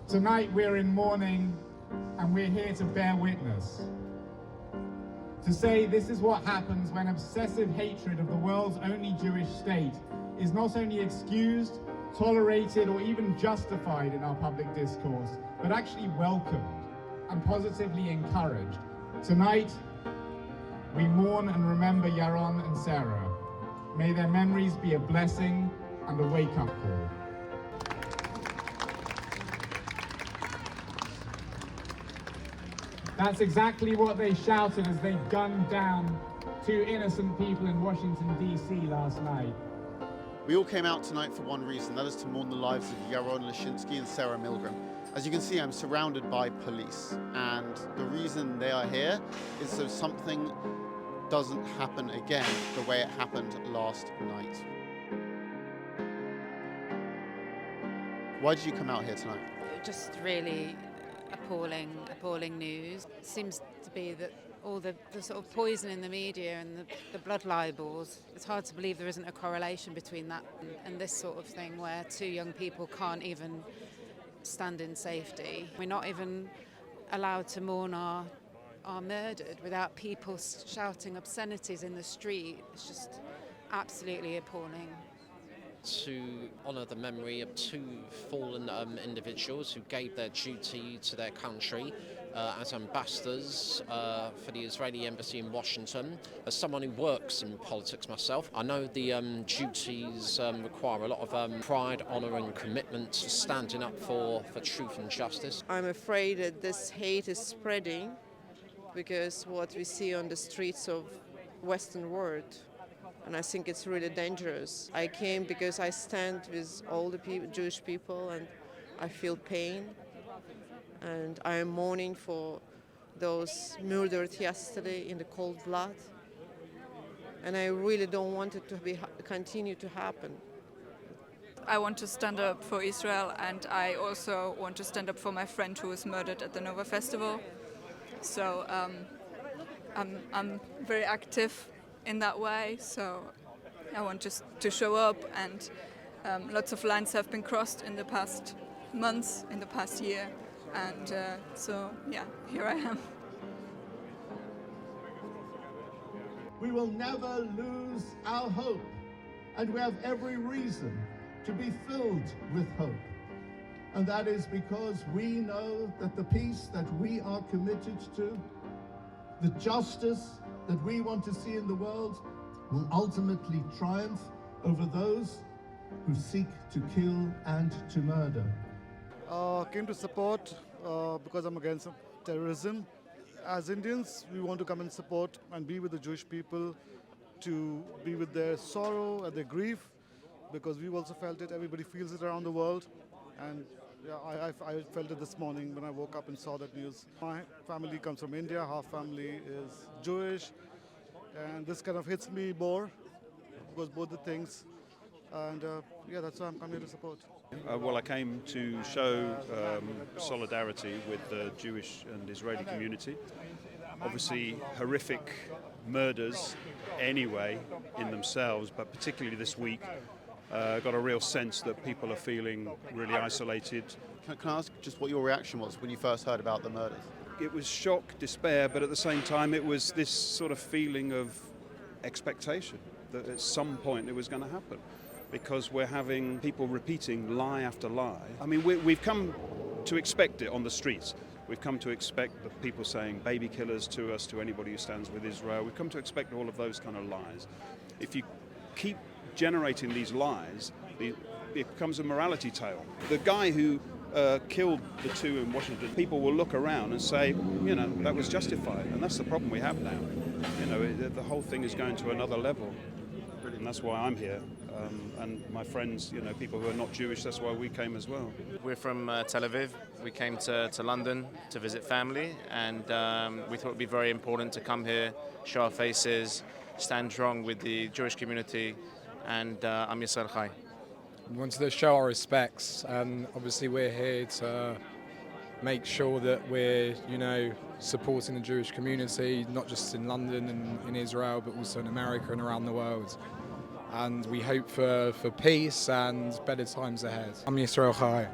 Tonight we're in mourning and we're here to bear witness. To say this is what happens when obsessive hatred of the world's only Jewish state is not only excused, tolerated, or even justified in our public discourse, but actually welcomed and positively encouraged. Tonight, we mourn and remember Yaron and Sarah. May their memories be a blessing and a wake-up call. That's exactly what they shouted as they gunned down two innocent people in Washington, D.C. last night. We all came out tonight for one reason, that is to mourn the lives of Yaron Lischinsky and Sarah Milgrim. As you can see, I'm surrounded by police, and the reason they are here is so something doesn't happen again the way it happened last night. Why did you come out here tonight? Just really appalling news. It seems to be that all the sort of poison in the media and the blood libels, it's hard to believe there isn't a correlation between that and this sort of thing where two young people can't even stand in safety. We're not even allowed to mourn our murdered without people shouting obscenities in the street. It's just absolutely appalling. To honour the memory of two fallen individuals who gave their duty to their country as ambassadors for the Israeli embassy in Washington. As someone who works in politics myself, I know the duties require a lot of pride, honour and commitment to standing up for truth and justice. I'm afraid that this hate is spreading because what we see on the streets of Western world, and I think it's really dangerous. I came because I stand with all the Jewish people and I feel pain. And I am mourning for those murdered yesterday in the cold blood. And I really don't want it to continue to happen. I want to stand up for Israel, and I also want to stand up for my friend who was murdered at the Nova Festival. So I'm very active in that way, so I want just to show up, and lots of lines have been crossed in the past months, in the past year, and so yeah, here I am. We will never lose our hope, and we have every reason to be filled with hope. And that is because we know that the peace that we are committed to, the justice that we want to see in the world, will ultimately triumph over those who seek to kill and to murder. Came to support because I'm against terrorism. As Indians, we want to come and support and be with the Jewish people, to be with their sorrow and their grief, because we've also felt it. Everybody feels it around the world, and yeah, I felt it this morning when I woke up and saw that news. My family comes from India, half family is Jewish, and this kind of hits me more, because both the things, and yeah, that's why I'm coming to support. Well, I came to show solidarity with the Jewish and Israeli community. Obviously, horrific murders anyway in themselves, but particularly this week, got a real sense that people are feeling really isolated. Can I ask just what your reaction was when you first heard about the murders? It was shock, despair, but at the same time it was this sort of feeling of expectation that at some point it was going to happen, because we're having people repeating lie after lie. I mean, we've come to expect it on the streets. We've come to expect the people saying baby killers to us, to anybody who stands with Israel. We've come to expect all of those kind of lies. If you keep generating these lies, it becomes a morality tale. The guy who killed the two in Washington, people will look around and say, you know, that was justified. And that's the problem we have now. You know, the whole thing is going to another level. And that's why I'm here. And my friends, you know, people who are not Jewish, that's why we came as well. We're from Tel Aviv. We came to London to visit family, and we thought it would be very important to come here, show our faces, stand strong with the Jewish community, and Am Yisrael Chai. We wanted to show our respects, and obviously we're here to make sure that we're, you know, supporting the Jewish community, not just in London and in Israel, but also in America and around the world. And we hope for peace and better times ahead. Am Yisrael Chai.